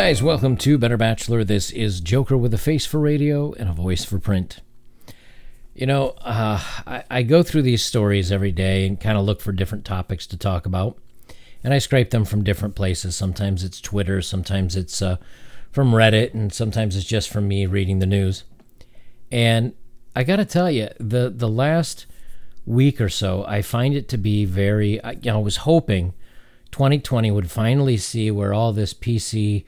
guys, welcome to Better Bachelor. This is Joker with a face for radio and a voice for print. You know, I go through these stories every day and kind of look for different topics to talk about. And I scrape them from different places. Sometimes it's Twitter, sometimes it's from Reddit, and sometimes it's just from me reading the news. And I got to tell you, the last week or so, I find it to be very, I was hoping 2020 would finally see where all this PC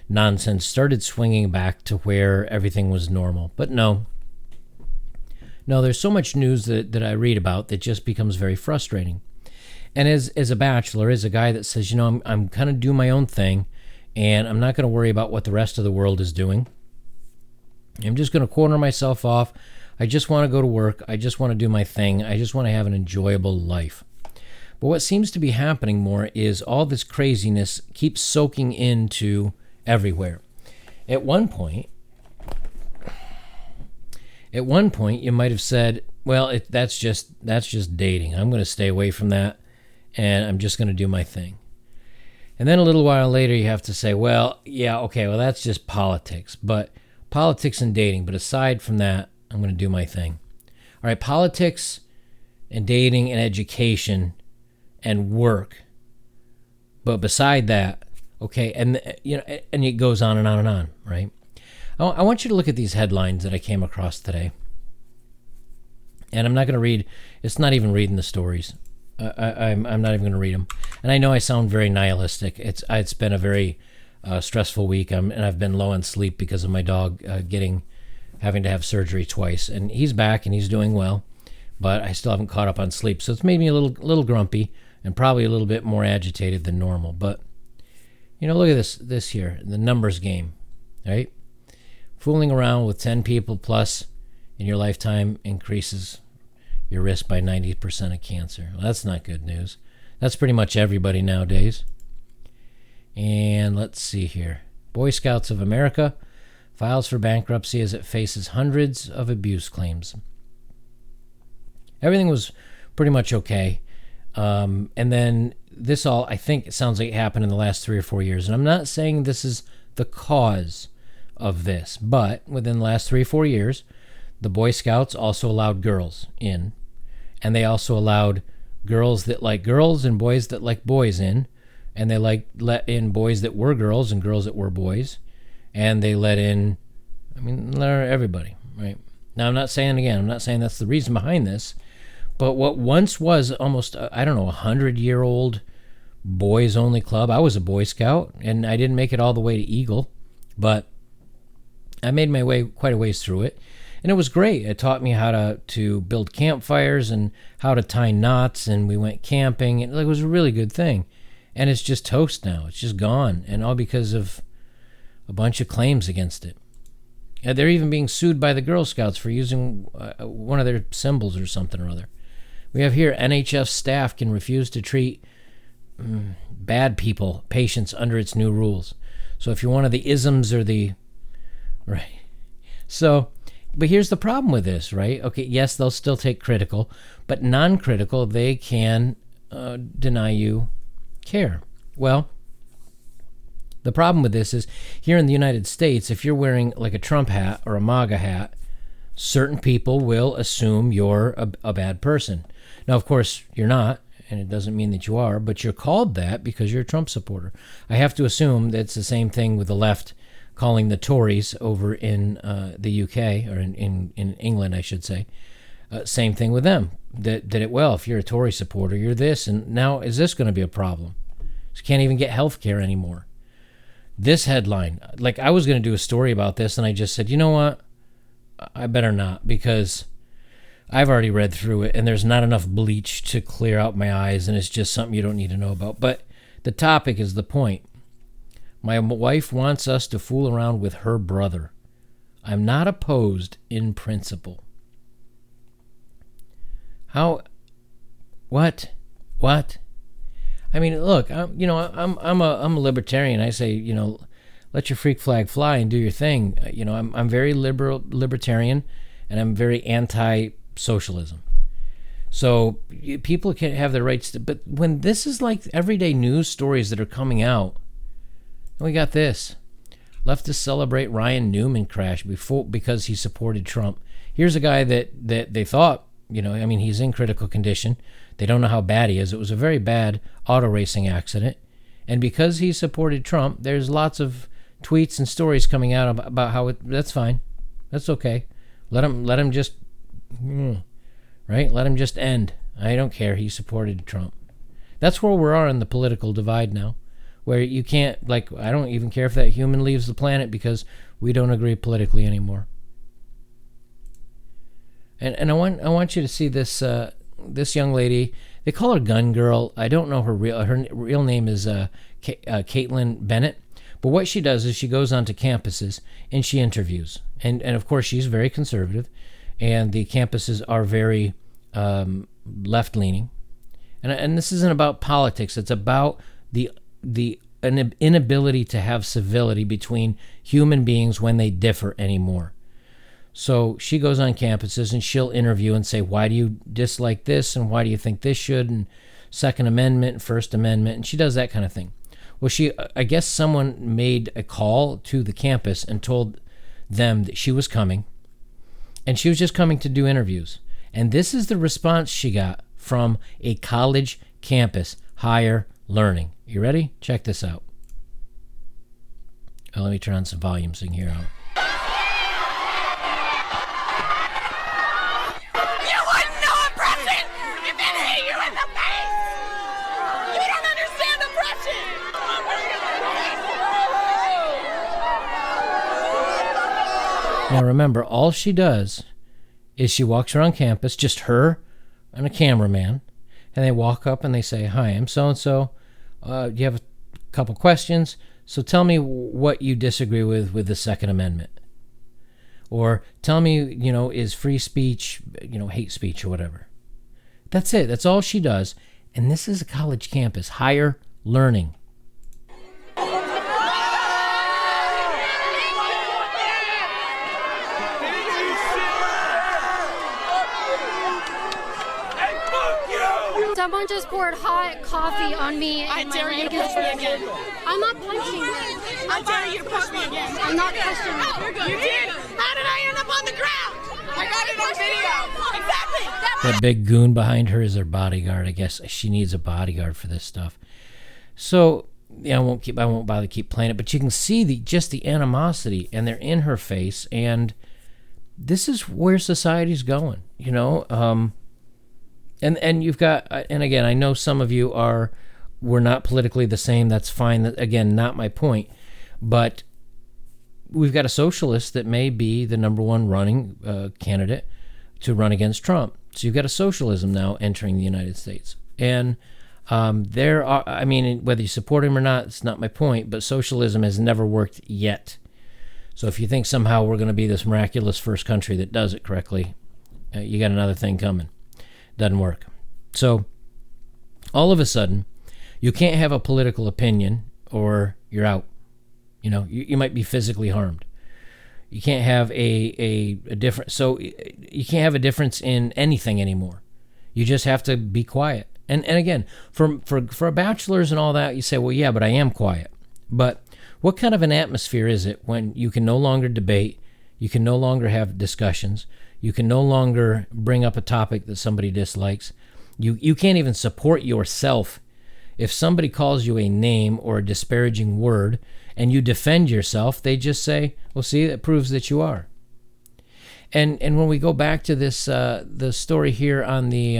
nonsense started swinging back to where everything was normal. But no, there's so much news that I read about that just becomes very frustrating. And as a bachelor, as a guy that says, I'm kind of do my own thing, and I'm not going to worry about what the rest of the world is doing. I'm just going to corner myself off. I just want to go to work. I just want to do my thing. I just want to have an enjoyable life. But what seems to be happening more is all this craziness keeps soaking into everywhere. At one point, you might have said, well, that's just dating. I'm going to stay away from that, and I'm just going to do my thing. And then a little while later, you have to say, well, yeah, okay, well, that's just politics. But politics and dating. But aside from that, I'm going to do my thing. All right, politics and dating and education and work. But beside that, okay, and it goes on and on and on, right? I want you to look at these headlines that I came across today. And I'm not going to read, it's not even reading the stories. I'm not even going to read them. And I know I sound very nihilistic. It's been a very stressful week, and I've been low on sleep because of my dog having to have surgery twice. And he's back and he's doing well, but I still haven't caught up on sleep. So it's made me a little grumpy and probably a little bit more agitated than normal. But, look at this here, the numbers game, right? Fooling around with 10 people plus in your lifetime increases your risk by 90% of cancer. Well, that's not good news. That's pretty much everybody nowadays. And let's see here. Boy Scouts of America files for bankruptcy as it faces hundreds of abuse claims. Everything was pretty much okay. And then this all, I think it sounds like it happened in the last 3 or 4 years. And I'm not saying this is the cause of this, but within the last 3 or 4 years, the Boy Scouts also allowed girls in. And they also allowed girls that like girls and boys that like boys in. And they let in boys that were girls and girls that were boys. And they let in, everybody, right? Now, I'm not saying that's the reason behind this. But what once was almost, 100-year-old boys-only club. I was a Boy Scout, and I didn't make it all the way to Eagle. But I made my way quite a ways through it. And it was great. It taught me how to build campfires and how to tie knots, and we went camping. And it was a really good thing. And it's just toast now. It's just gone, and all because of a bunch of claims against it. And they're even being sued by the Girl Scouts for using one of their symbols or something or other. We have here, NHF staff can refuse to treat bad patients under its new rules. So if you're one of the isms or the... Right. So... But here's the problem with this, right? Okay, yes, they'll still take critical, but non-critical, they can deny you care. Well, the problem with this is here in the United States, if you're wearing like a Trump hat or a MAGA hat, certain people will assume you're a bad person. Now, of course, you're not, and it doesn't mean that you are, but you're called that because you're a Trump supporter. I have to assume that's the same thing with the left calling the Tories over in the UK, or in England, I should say. Same thing with them. If you're a Tory supporter, you're this, and now is this going to be a problem? You can't even get health care anymore. This headline, like I was going to do a story about this, and I just said, you know what? I better not, because I've already read through it, and there's not enough bleach to clear out my eyes, and it's just something you don't need to know about. But the topic is the point. My wife wants us to fool around with her brother. I'm not opposed in principle. How? What? I mean, look, I'm a libertarian. I say, let your freak flag fly and do your thing. I'm very libertarian, and I'm very anti-socialism. So people can have their rights, but when this is like everyday news stories that are coming out, and we got this. Leftists celebrate Ryan Newman crash because he supported Trump. Here's a guy that they thought, he's in critical condition. They don't know how bad he is. It was a very bad auto racing accident. And because he supported Trump, there's lots of tweets and stories coming out about how that's fine. That's okay. Let him just, right? Let him just end. I don't care. He supported Trump. That's where we are in the political divide now, where you can't, I don't even care if that human leaves the planet because we don't agree politically anymore. And I want you to see this this young lady. They call her Gun Girl. I don't know her real name is Caitlin Bennett. But what she does is she goes onto campuses and she interviews. And of course she's very conservative, and the campuses are very left-leaning. And this isn't about politics. It's about an inability to have civility between human beings when they differ anymore. So she goes on campuses and she'll interview and say, why do you dislike this, and why do you think this should, and Second Amendment and First Amendment, and she does that kind of thing. Well, I guess someone made a call to the campus and told them that she was coming, and she was just coming to do interviews. And this is the response she got from a college campus, higher learning. You ready? Check this out. Oh, let me turn on some volume so you can hear out. Now remember, all she does is she walks around campus, just her and a cameraman, and they walk up and they say, hi, I'm so-and-so. Do you have a couple questions? So tell me what you disagree with the Second Amendment. Or tell me, is free speech, hate speech or whatever. That's it. That's all she does. And this is a college campus, higher learning. Someone just poured hot coffee on me. I dare you to push me again. I'm not punching you. I dare you to push me again. I'm not pushing you. You did. How did I end up on the ground? I got it on video. Exactly. That big goon behind her is her bodyguard. I guess she needs a bodyguard for this stuff. So I won't bother to keep playing it, but you can see the animosity, and they're in her face, and this is where society's going. And you've got, and again, I know some of you we're not politically the same. That's fine. Again, not my point. But we've got a socialist that may be the number one running candidate to run against Trump. So you've got a socialism now entering the United States. And there are, whether you support him or not, it's not my point, but socialism has never worked yet. So if you think somehow we're going to be this miraculous first country that does it correctly, you got another thing coming. Doesn't work. So all of a sudden, you can't have a political opinion or you're out. You might be physically harmed. You can't have a difference. So you can't have a difference in anything anymore. You just have to be quiet. And again, for bachelors and all that, you say, well, yeah, but I am quiet. But what kind of an atmosphere is it when you can no longer debate, you can no longer have discussions, you can no longer bring up a topic that somebody dislikes. You can't even support yourself. If somebody calls you a name or a disparaging word and you defend yourself, they just say, well, see, that proves that you are. And when we go back to this, the story here on the,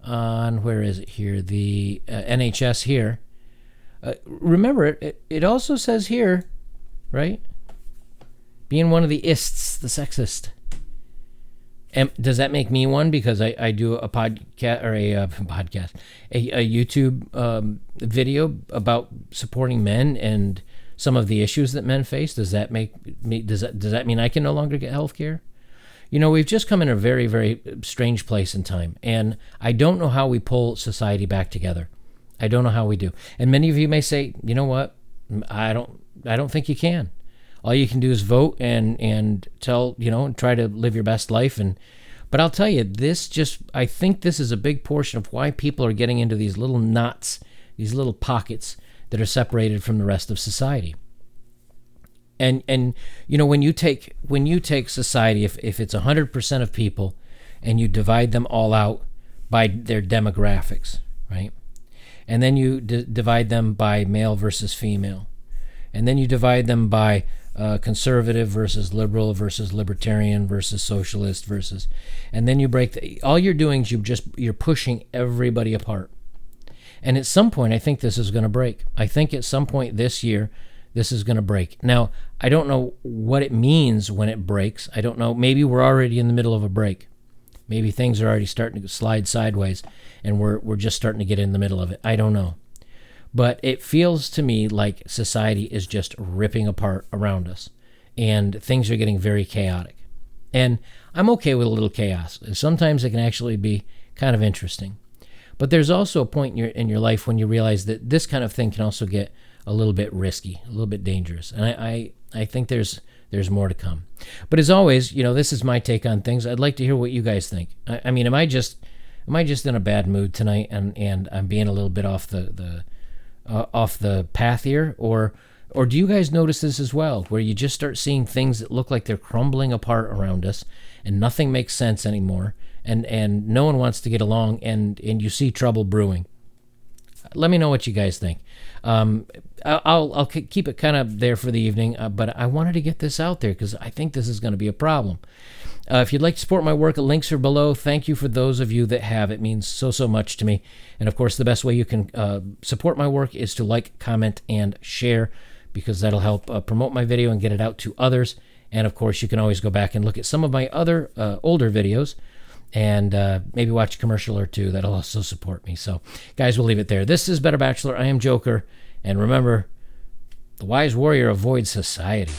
where is it here? The NHS here. Remember, it also says here, right? Being one of the ists, the sexist. Does that make me one because I do a podcast or a YouTube video about supporting men and some of the issues that men face? Does that make me? Does that mean I can no longer get health care? We've just come in a very, very strange place in time, and I don't know how we pull society back together. I don't know how we do. And many of you may say, you know what? I don't think you can. All you can do is vote and tell, try to live your best life. But I'll tell you, I think this is a big portion of why people are getting into these little knots, these little pockets that are separated from the rest of society. And when you take society, if it's 100% of people, and you divide them all out by their demographics, right? And then you divide them by male versus female, and then you divide them by conservative versus liberal versus libertarian versus socialist versus, and then you all you're doing is you're pushing everybody apart. And at some point, I think this is going to break. I think at some point this year, this is going to break. Now, I don't know what it means when it breaks. I don't know. Maybe we're already in the middle of a break. Maybe things are already starting to slide sideways, and we're just starting to get in the middle of it. I don't know. But it feels to me like society is just ripping apart around us, and things are getting very chaotic. And I'm okay with a little chaos. Sometimes it can actually be kind of interesting. But there's also a point in your life when you realize that this kind of thing can also get a little bit risky, a little bit dangerous. And I think there's more to come. But as always, this is my take on things. I'd like to hear what you guys think. I mean, am I just in a bad mood tonight, and I'm being a little bit off the path here, or do you guys notice this as well, where you just start seeing things that look like they're crumbling apart around us, and nothing makes sense anymore, and no one wants to get along, and you see trouble brewing? Let me know what you guys think. I'll keep it kind of there for the evening, but I wanted to get this out there because I think this is going to be a problem. If you'd like to support my work, links are below. Thank you for those of you that have. It means so much to me. And of course, the best way you can support my work is to like, comment, and share, because that'll help promote my video and get it out to others. And of course, you can always go back and look at some of my other older videos, and maybe watch a commercial or two. That'll also support me. So, guys, we'll leave it there. This is Better Bachelor. I am Joker. And remember, the wise warrior avoids society.